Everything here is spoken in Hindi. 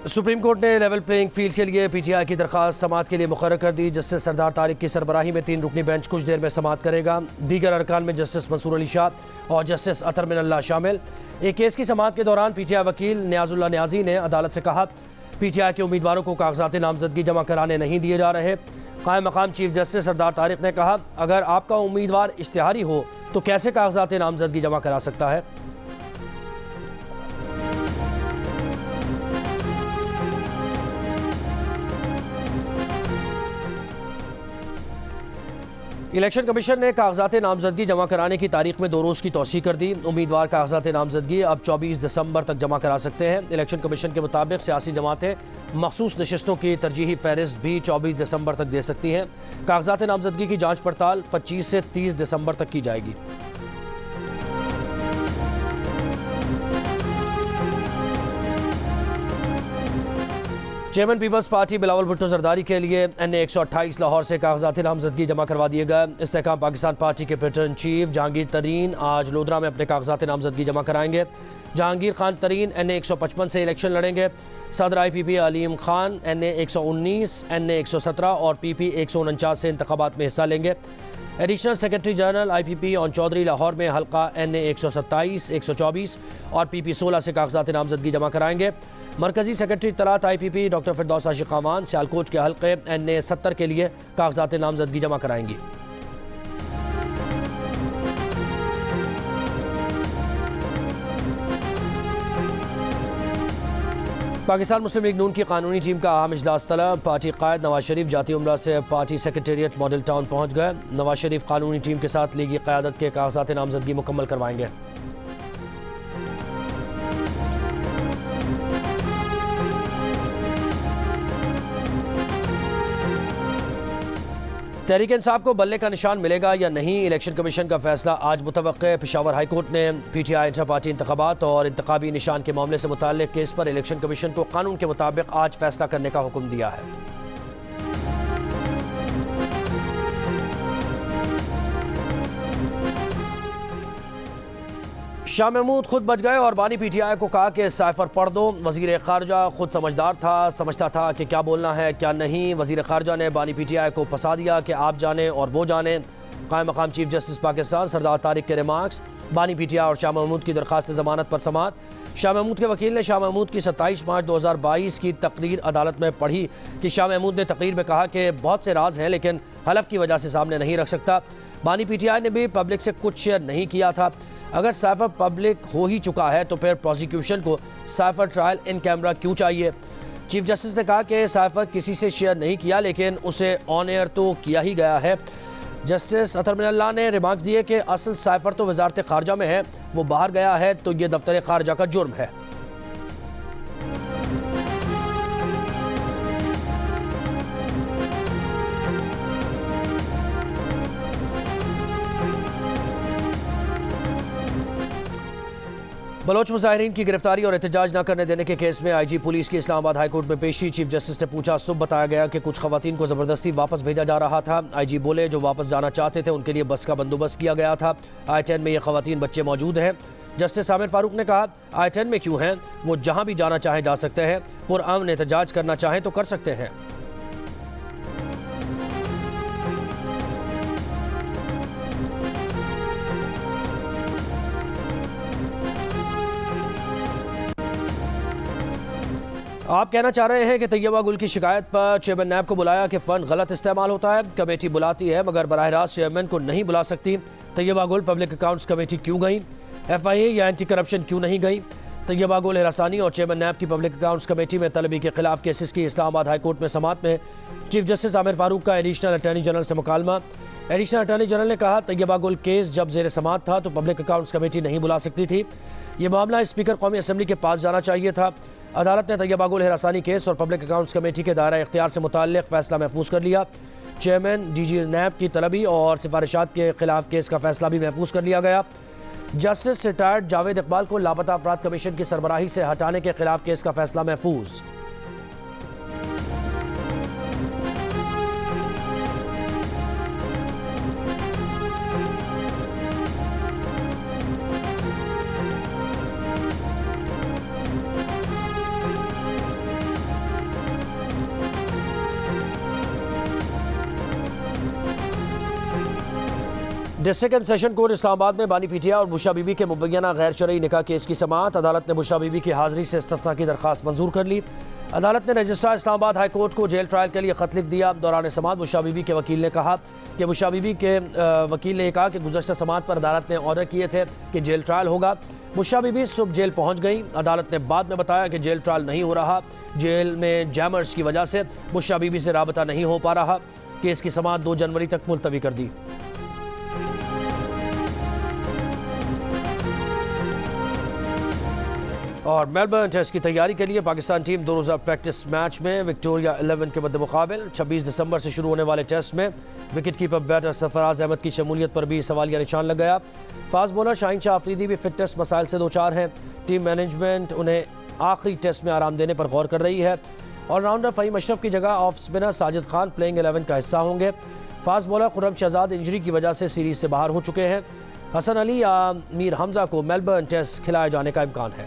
सुप्रीम कोर्ट ने लेवल प्लेइंग फील्ड के लिए पीटीआई की दरख्वास्त समाअत के लिए मुकर्रर कर दी। जस्टिस सरदार तारिक की सरबराही में 3 रुकनी बेंच कुछ देर में समाअत करेगा। दीगर अरकान में जस्टिस मंसूर अली शाह और जस्टिस अतर मिनल्लाह शामिल। एक केस की समाअत के दौरान पीटीआई वकील नियाजुल्लाह न्याजी ने अदालत से कहा, पीटीआई के उम्मीदवारों को कागजात नामजदगी जमा कराने नहीं दिए जा रहे। कायम मकाम चीफ जस्टिस सरदार तारिक ने कहा, अगर आपका उम्मीदवार इश्तिहारी हो तो कैसे कागजात नामजदगी जमा करा सकता है। इलेक्शन कमीशन ने कागजात नामजदगी जमा कराने की तारीख में 2 रोज़ की तौसीह कर दी। उम्मीदवार कागजात नामजदगी अब 24 दिसंबर तक जमा करा सकते हैं। इलेक्शन कमीशन के मुताबिक सियासी जमातें मखसूस नशिस्तों की तरजीही फहरिस्त भी 24 दिसंबर तक दे सकती हैं। कागजात नामजदगी की जाँच पड़ताल 25 से 30 दिसंबर तक की जाएगी। Chairman Peoples Party Bilawal Bhutto Zardari के लिए NA 128 लाहौर से कागजात नामजदगी जमा करवा दिए गए। इस्तेहकाम पाकिस्तान पार्टी के पैटर्न चीफ जहांगीर तरीन आज लोधरा में अपने कागजात नामजदगी जमा कराएंगे। जहांगीर खान तरीन NA 155 से इलेक्शन लड़ेंगे। सदर IPP Aleem Khan NA 119, NA 117 और PP 149 से इंतखाबात में हिस्सा लेंगे। Additional secretary general IPP Aun Chaudhry Lahore में हल्का NA 127, 124 और PP 16 से कागजात नामजदगी जमा कराएंगे। मरकजी सेक्रेटरी तलात IPP डॉक्टर फिरदौस आशिक खान सियालकोट के हल्के NA 70 के लिए कागजात नामजदगी जमा कराएंगी। पाकिस्तान मुस्लिम लीग नून की कानूनी टीम का अहम इजलास तलब। पार्टी कायद नवाज शरीफ जाती उम्रा से पार्टी सेक्रेटेरिएट मॉडल टाउन पहुंच गए। नवाज शरीफ कानूनी टीम के साथ लीगी क़यादत के कागजात नामजदगी मुकम्मल करवाएंगे। तहरीक इंसाफ को बल्ले का निशान मिलेगा या नहीं, इलेक्शन कमीशन का फैसला आज मुतवक्के। पेशावर हाईकोर्ट ने PTI इंटर पार्टी इंतखाबात और इंतखाबी निशान के मामले से मुताल्लिक केस पर इलेक्शन कमीशन को कानून के मुताबिक आज फैसला करने का हुक्म दिया है। शाह महमूद खुद बच गए और बानी PTI को कहा कि साइफर पढ़ दो। वज़ीर ख़ारजा खुद समझदार था, समझता था कि क्या बोलना है क्या नहीं। वज़ीर ख़ारजा ने बानी PTI को फंसा दिया कि आप जाने और वो जाने। कायम मकाम चीफ जस्टिस पाकिस्तान सरदार तारिक के रिमार्क्स। बानी PTI और शाह महमूद की दरख्वास्त ज़मानत पर समाअत। शाह महमूद के वकील ने शाह महमूद की 27 मार्च 2022 की तकरीर अदालत में पढ़ी कि शाह महमूद ने तकरीर में कहा कि बहुत से राज हैं लेकिन हलफ की वजह से सामने नहीं रख सकता। बानी PTI ने भी पब्लिक से कुछ शेयर नहीं किया था। अगर साइफर पब्लिक हो ही चुका है तो फिर प्रोसिक्यूशन को साइफर ट्रायल इन कैमरा क्यों चाहिए। चीफ जस्टिस ने कहा कि साइफर किसी से शेयर नहीं किया लेकिन उसे ऑन एयर तो किया ही गया है। जस्टिस अतर मिनल्लाह ने रिमार्क दिए कि असल साइफर तो वजारत ख़ारजा में है, वो बाहर गया है तो ये दफ्तर ख़ारजा का जुर्म है। बलोच मुजाहिरीन की गिरफ्तारी और एहतजाज न करने देने के केस में IG पुलिस की इस्लामाबाद हाईकोर्ट में पेशी। चीफ जस्टिस ने पूछा, सुबह बताया गया कि कुछ खवातीन को ज़बरदस्ती वापस भेजा जा रहा था। IG बोले जो वापस जाना चाहते थे उनके लिए बस का बंदोबस्त किया गया था। I-10 में ये खवातीन बच्चे मौजूद हैं। जस्टिस आमिर फारूक ने कहा, I-10 में क्यों हैं, वो जहाँ भी जाना चाहें जा सकते हैं, पुरअमन एहतजाज करना चाहें तो कर सकते हैं। आप कहना चाह रहे हैं कि तैयबा गुल की शिकायत पर चेयरमैन नैब को बुलाया कि फ़ंड गलत इस्तेमाल होता है। कमेटी बुलाती है मगर बराह रास्त चेयरमैन को नहीं बुला सकती। तैयबा गुल पब्लिक अकाउंट्स कमेटी क्यों गई, FIA या एंटी करप्शन क्यों नहीं गई। तैयबा गुल हिरासानी और चेयरमैन नैब की पब्लिक अकाउंट्स कमेटी में तलबी के खिलाफ केसेस की इस्लामाबाद हाईकोर्ट में समाअत में चीफ जस्टिस आमिर फारूक का एडिशनल अटॉर्नी जनरल से मुकालमा। एडिशनल अटॉर्नी जनरल ने कहा, तैयबा गुल केस जब ज़ेर समाअत था तो पब्लिक अकाउंट्स कमेटी नहीं बुला सकती थी। ये मामला स्पीकर कौमी असम्बली के पास जाना चाहिए था। अदालत ने तैयबा गुल हिरासानी केस और पब्लिक अकाउंट्स कमेटी के दायरा इख्तियार से मुताल्लिक फैसला महफूज कर लिया। चेयरमैन DG नैब की तलबी और सिफारिशात के खिलाफ केस का फैसला भी महफूज कर लिया गया। जस्टिस रिटायर्ड जावेद इकबाल को लापता अफराद कमीशन की सरबराही से हटाने के खिलाफ केस का फैसला महफूज। District and session court Islamabad में बानी पीटीआई और बुशरा बीबी के मुबैना गैर शरई निकाह केस की समाअत। अदालत ने बुशरा बीबी की हाजिरी से इस्तिस्ना की दरख्वास्त मंजूर कर ली। अदालत ने रजिस्ट्रार इस्लामाबाद हाई कोर्ट को जेल ट्रायल के लिए खत लिख दिया। दौरान समाअत बुशरा बीबी के वकील ने कहा कि बुशरा बीबी के वकील ने कहा कि गुज़श्ता समाअत पर अदालत ने ऑर्डर किए थे कि जेल ट्रायल होगा। बुशरा बीबी सुबह जेल पहुंच गई। अदालत ने बाद में बताया कि जेल ट्रायल नहीं हो रहा। जेल में जैमर्स की वजह से बुशरा बीबी से राबता नहीं हो पा रहा। केस की समाअत 2 जनवरी तक मुलतवी कर दी। और मेलबर्न टेस्ट की तैयारी के लिए पाकिस्तान टीम 2 रोज़ा प्रैक्टिस मैच में विक्टोरिया 11 के मद्देमुकाबिल 26 दिसंबर से शुरू होने वाले टेस्ट में wicket keeper batter Sarfaraz Ahmed की शमूलियत पर भी सवालिया निशान लग गया। फास्ट बॉलर शाहीन शाह अफरीदी भी फिटनेस मसाइल से 2-4 हैं। टीम मैनेजमेंट उन्हें आखिरी टेस्ट में आराम देने पर गौर कर रही है। ऑलराउंडर फ़हीम अशरफ की जगह off spinner Sajid Khan playing 11 का हिस्सा होंगे। Fast bowler Khurram Shahzad injury की वजह से सीरीज से बाहर हो चुके हैं। हसन अली या मीर हमजा को मेलबर्न टेस्ट खिलाए जाने का इम्कान है।